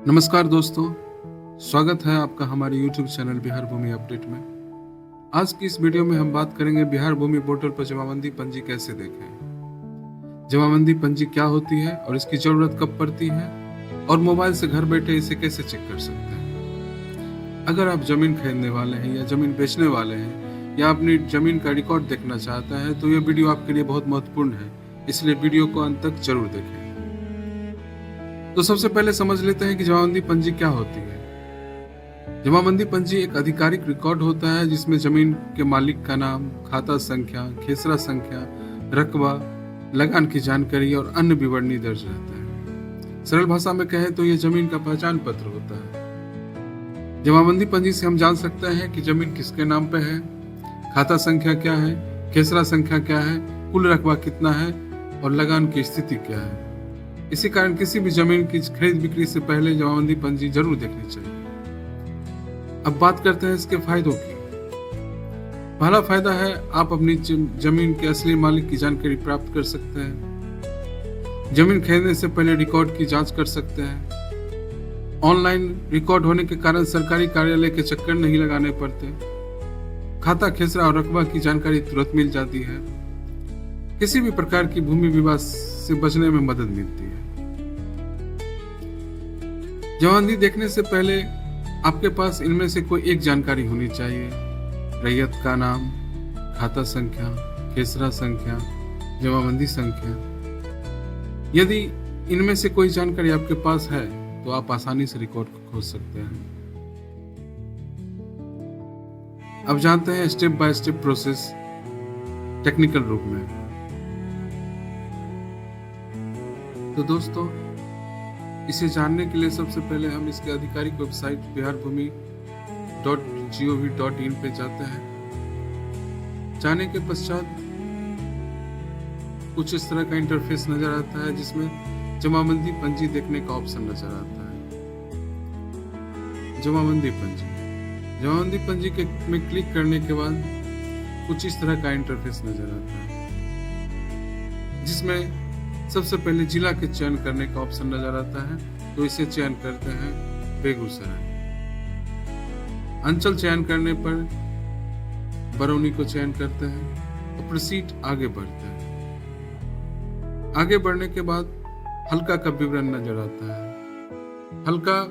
नमस्कार दोस्तों, स्वागत है आपका हमारे YouTube चैनल बिहार भूमि अपडेट में। आज की इस वीडियो में हम बात करेंगे बिहार भूमि पोर्टल पर जमाबंदी पंजी कैसे देखें। जमाबंदी पंजी क्या होती है और इसकी जरूरत कब पड़ती है और मोबाइल से घर बैठे इसे कैसे चेक कर सकते हैं। अगर आप जमीन खरीदने वाले हैं या जमीन बेचने वाले हैं या अपनी जमीन का रिकॉर्ड देखना चाहता है तो ये वीडियो आपके लिए बहुत महत्वपूर्ण है, इसलिए वीडियो को अंत तक जरूर देखें। तो सबसे पहले समझ लेते हैं कि जमाबंदी पंजी क्या होती है। जमाबंदी पंजी एक आधिकारिक रिकॉर्ड होता है जिसमें जमीन के मालिक का नाम, खाता संख्या, खेसरा संख्या, रकबा, लगान की जानकारी और अन्य विवरणी दर्ज रहता है। सरल भाषा में कहें तो यह जमीन का पहचान पत्र होता है। जमाबंदी पंजी से हम जान सकते हैं कि जमीन किसके नाम पे है, खाता संख्या क्या है, खेसरा संख्या क्या है, कुल रकबा कितना है और लगान की स्थिति क्या है। इसी कारण किसी भी जमीन की खरीद बिक्री से पहले जमाबंदी पंजी जरूर देखनी चाहिए। अब बात करते हैं इसके फायदों की। पहला फायदा है आप अपनी जमीन के असली मालिक की जानकारी प्राप्त कर सकते हैं। जमीन खरीदने से पहले रिकॉर्ड की जांच कर सकते हैं। ऑनलाइन रिकॉर्ड होने के कारण सरकारी कार्यालय के चक्कर नहीं लगाने पड़ते। खाता, खेसरा और रकबा की जानकारी तुरंत मिल जाती है। किसी भी प्रकार की भूमि विवाद से बचने में मदद मिलती है। जमाबंदी देखने से पहले आपके पास इनमें से कोई एक जानकारी होनी चाहिए। रैयत का नाम, खाता संख्या, खेसरा संख्या, जमाबंदी संख्या। यदि इनमें से कोई जानकारी आपके पास है तो आप आसानी से रिकॉर्ड को खोज सकते हैं। अब जानते हैं step by step process technical रूप में। तो दोस्तों, इसे जानने के लिए सबसे पहले हम इसके आधिकारिक वेबसाइट biharbhumi.gov.in पे जाते हैं। जाने के पश्चात कुछ इस तरह का इंटरफेस नजर आता है जिसमें जमाबंदी पंजी देखने का ऑप्शन नजर आता है। जमाबंदी पंजी में क्लिक करने के बाद कुछ इस तरह का इंटरफेस नजर आता है जिसमें सबसे पहले जिला के चयन करने का ऑप्शन नजर आता है, तो इसे चयन करते हैं बेगूसराय। अंचल चयन करने पर बरौनी को चयन करते हैं और प्रोसीड आगे बढ़ते हैं। आगे बढ़ने के बाद हल्का का विवरण नजर आता है। हल्का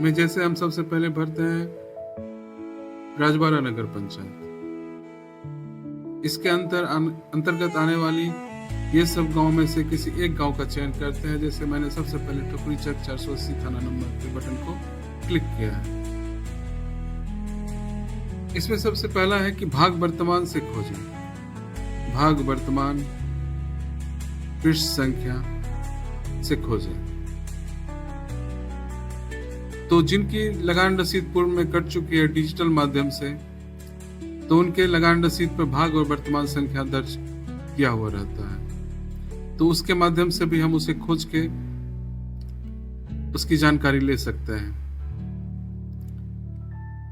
में जैसे हम सबसे पहले भरते हैं राजबाड़ा नगर पंचायत। इसके अंतर्गत आने वाली ये सब गांव में से किसी एक गांव का चयन करते हैं। जैसे मैंने सबसे पहले टुकड़ी चक 480 थाना नंबर के बटन को क्लिक किया है। इसमें सबसे पहला है कि भाग वर्तमान से खोजें। भाग वर्तमान पृष्ठ संख्या से खोजें। तो जिनकी लगान रसीद पूर्व में कट चुकी है डिजिटल माध्यम से, तो उनके लगान रसीद पर भाग और वर्तमान संख्या दर्ज किया हुआ रहता है, तो उसके माध्यम से भी हम उसे खोज के उसकी जानकारी ले सकते हैं।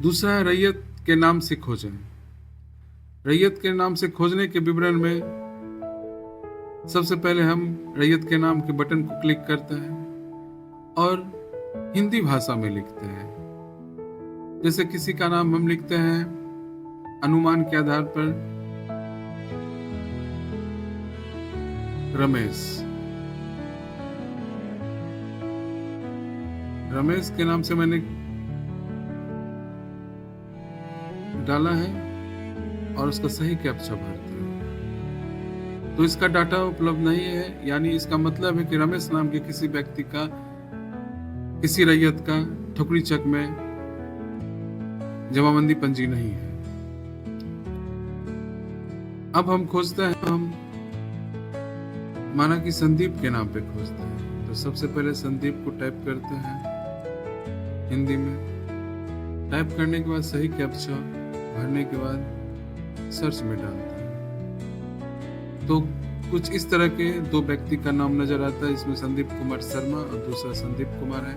दूसरा है रैयत के नाम से खोजें। रैयत के नाम से खोजने के विवरण में सबसे पहले हम रैयत के नाम के बटन को क्लिक करते हैं और हिंदी भाषा में लिखते हैं। जैसे किसी का नाम हम लिखते हैं अनुमान के आधार पर रमेश के नाम से मैंने डाला है और उसका सही कैप्चा भरते हैं। तो इसका डाटा उपलब्ध नहीं है, यानी इसका मतलब है कि रमेश नाम के किसी व्यक्ति का, किसी रैयत का ठुकड़ी चक में जमाबंदी पंजी नहीं है। अब हम खोजते हैं, हम माना कि संदीप के नाम पे खोजते हैं, तो सबसे पहले संदीप को टाइप करते हैं हिंदी में। टाइप करने के बाद सही कैप्चा भरने के बाद सर्च में डालते हैं, तो कुछ इस तरह के दो व्यक्ति का नाम नजर आता है। इसमें संदीप कुमार शर्मा और दूसरा संदीप कुमार है।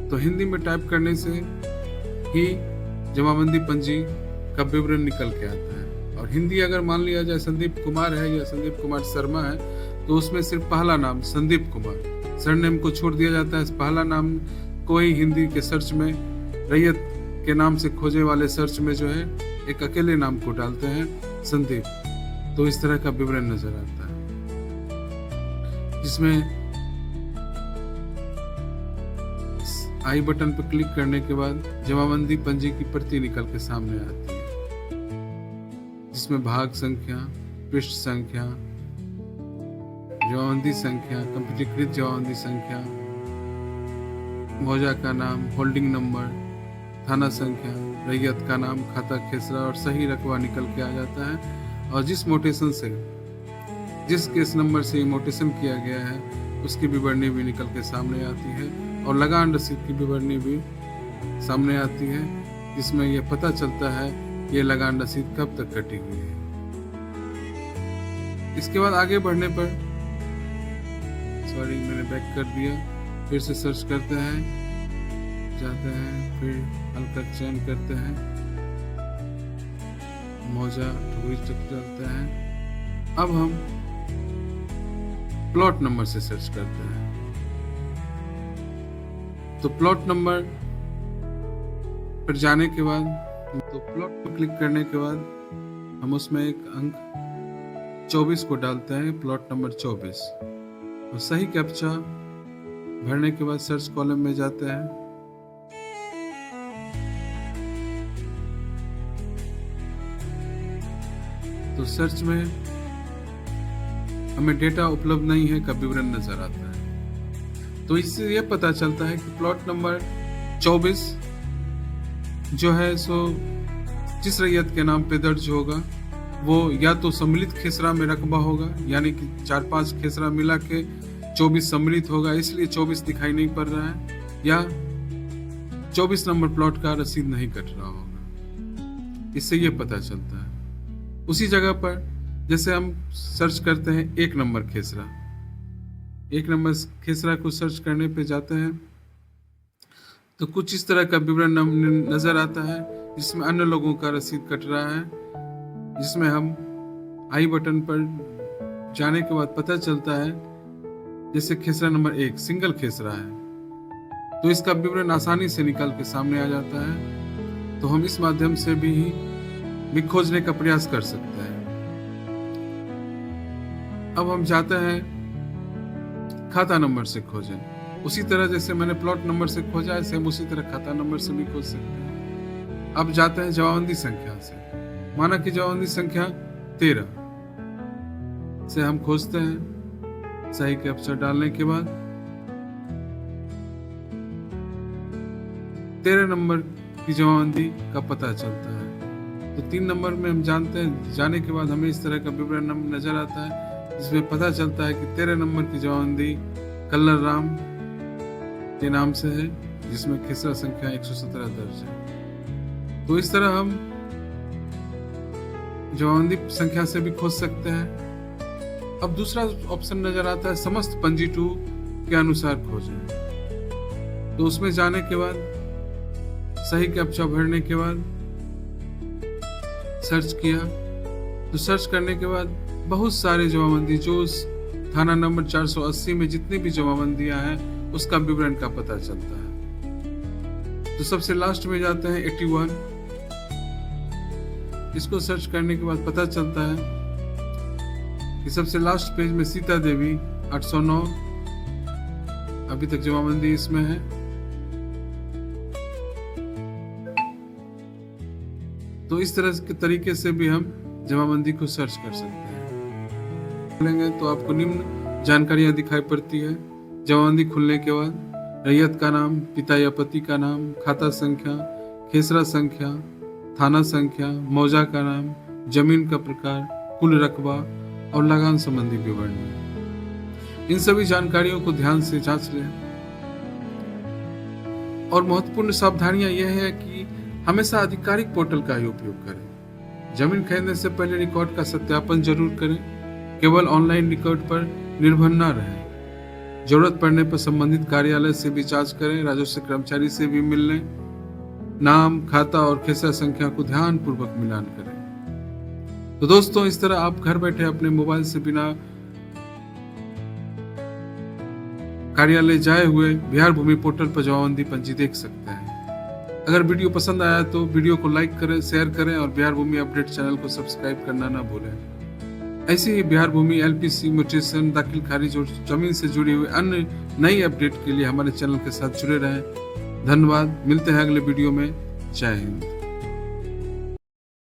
तो हिंदी में टाइप करने से ही जमाबंदी पंजी का विवरण निकल के आता है। और हिंदी अगर मान लिया जाए संदीप कुमार है या संदीप कुमार शर्मा है, तो उसमें सिर्फ पहला नाम संदीप कुमार, सरनेम को छोड़ दिया जाता है। पहला नाम को ही हिंदी के सर्च में, रैयत के नाम से खोजे वाले सर्च में जो है एक अकेले नाम को डालते हैं संदीप। तो इस तरह का विवरण नजर आता है, जिसमें आई बटन पर क्लिक करने के बाद जमाबंदी पंजी की प्रति निकल के सामने आती है, जिसमें भाग संख्या, पृष्ठ संख्या, जमाबंदी संख्या, कंप्यूटरीकृत जमाबंदी संख्या, मौजा का नाम, होल्डिंग नंबर, थाना संख्या, रैयत का नाम, खाता खेसरा और सही रकबा निकल के आ जाता है। और जिस मोटेशन से, जिस केस नंबर से मोटेशन किया गया है उसकी विवरणी भी निकल के सामने आती है, और लगान रसीद की विवरणी भी सामने आती है, जिसमें यह पता चलता है कि ये लगान रसीद कब तक कटी हुई है। इसके बाद आगे बढ़ने पर, सॉरी मैंने बैक कर दिया, फिर से सर्च करते हैं, जाते हैं, फिर हल्का चयन करते हैं, मौजा डालते हैं। अब हम प्लॉट नंबर से सर्च करते हैं। तो प्लॉट नंबर पर जाने के बाद, तो प्लॉट पर क्लिक करने के बाद हम उसमें एक अंक 24 को डालते हैं, प्लॉट नंबर 24, और सही कैप्चा भरने के बाद सर्च कॉलम में जाते हैं। तो सर्च में हमें डेटा उपलब्ध नहीं है का विवरण नजर आता है। तो इससे यह पता चलता है कि प्लॉट नंबर 24 जो है सो जिस रैयत के नाम पे दर्ज होगा वो या तो सम्मिलित खेसरा में रकबा होगा, यानी कि 4-5 खेसरा मिला के 24 सम्मिलित होगा, इसलिए 24 दिखाई नहीं पड़ रहा है, या 24 नंबर प्लॉट का रसीद नहीं कट रहा होगा। इससे यह पता चलता है। उसी जगह पर जैसे हम सर्च करते हैं 1 नंबर खेसरा, 1 नंबर खेसरा को सर्च करने पे जाते हैं तो कुछ इस तरह का विवरण नजर आता है, जिसमें अन्य लोगों का रसीद कट रहा है, जिसमें हम आई बटन पर जाने के बाद पता चलता है जैसे खेसरा नंबर 1 सिंगल खेसरा है, तो इसका विवरण आसानी से निकल के सामने आ जाता है। तो हम इस माध्यम से भी खोजने का प्रयास कर सकते हैं। अब हम जाते हैं खाता नंबर से खोजें। उसी तरह जैसे मैंने प्लॉट नंबर से खोजा है, सेम उसी तरह खाता नंबर से भी खोज सकते हैं। अब जाते हैं जमाबंदी संख्या से। माना कि जमाबंदी संख्या 13 से हम खोजते हैं। सही कैप्चा डालने के बाद 13 नंबर की जमाबंदी का पता चलता है। तो 3 नंबर में हम जानते हैं, जाने के बाद हमें इस तरह का विवरण नजर आता है, जिसमें पता चलता है कि 13 नंबर की जमाबंदी कल्लर राम के नाम से है, जिसमें खेसरा संख्या 117 दर्ज है। तो इस तरह हम जमाबंदी संख्या से भी खोज सकते हैं। अब दूसरा ऑप्शन नजर आता है समस्त पंजी 2 के अनुसार खोजें। तो उसमें जाने के बाद सही कैप्चा भरने के बाद सर्च किया, तो सर्च करने के बाद बहुत सारे जमाबंदी जो उस थाना नंबर 480 में जितनी भी जमाबंदियां हैं उसका विवरण का पता चलता है। तो सबसे लास्ट में जाते हैं 81, इसको सर्च करने के बाद पता चलता है कि सबसे लास्ट पेज में सीता देवी 809 अभी तक जमाबंदी इसमें है। तो इस तरह के तरीके से भी हम जमाबंदी को सर्च कर सकते हैं। खोलेंगे तो आपको निम्न जानकारियां दिखाई पड़ती है। जमाबंदी खुलने के बाद रैयत का नाम, पिता या पति का नाम, खाता संख्या, खेसरा संख्या, थाना संख्या, मौजा का नाम, जमीन का प्रकार, कुल रकबा और लगान संबंधी विवरणी। इन सभी जानकारियों को ध्यान से जांच लें। और महत्वपूर्ण सावधानियां यह है कि हमेशा आधिकारिक पोर्टल का ही उपयोग करें। जमीन खरीदने से पहले रिकॉर्ड का सत्यापन जरूर करें। केवल ऑनलाइन रिकॉर्ड पर निर्भर न रहें। जरूरत पड़ने पर संबंधित कार्यालय से भी जांच करें। राजस्व कर्मचारी से भी मिल लें। नाम, खाता और खेसरा संख्या को ध्यान पूर्वक मिलान करें। तो दोस्तों, इस तरह आप घर बैठे अपने मोबाइल से बिना कार्यालय जाए हुए बिहार भूमि पोर्टल पर जमाबंदी पंजी देख सकते हैं। अगर वीडियो पसंद आया तो वीडियो को लाइक करें, शेयर करें और बिहार भूमि अपडेट चैनल को सब्सक्राइब करना ना भूलें। ऐसे ही बिहार भूमि एलपीसी म्यूटेशन, दाखिल खारिज और जमीन से जुड़ी हुई अन्य नई अपडेट के लिए हमारे चैनल के साथ जुड़े रहें। धन्यवाद। मिलते हैं अगले वीडियो में। जय हिंद।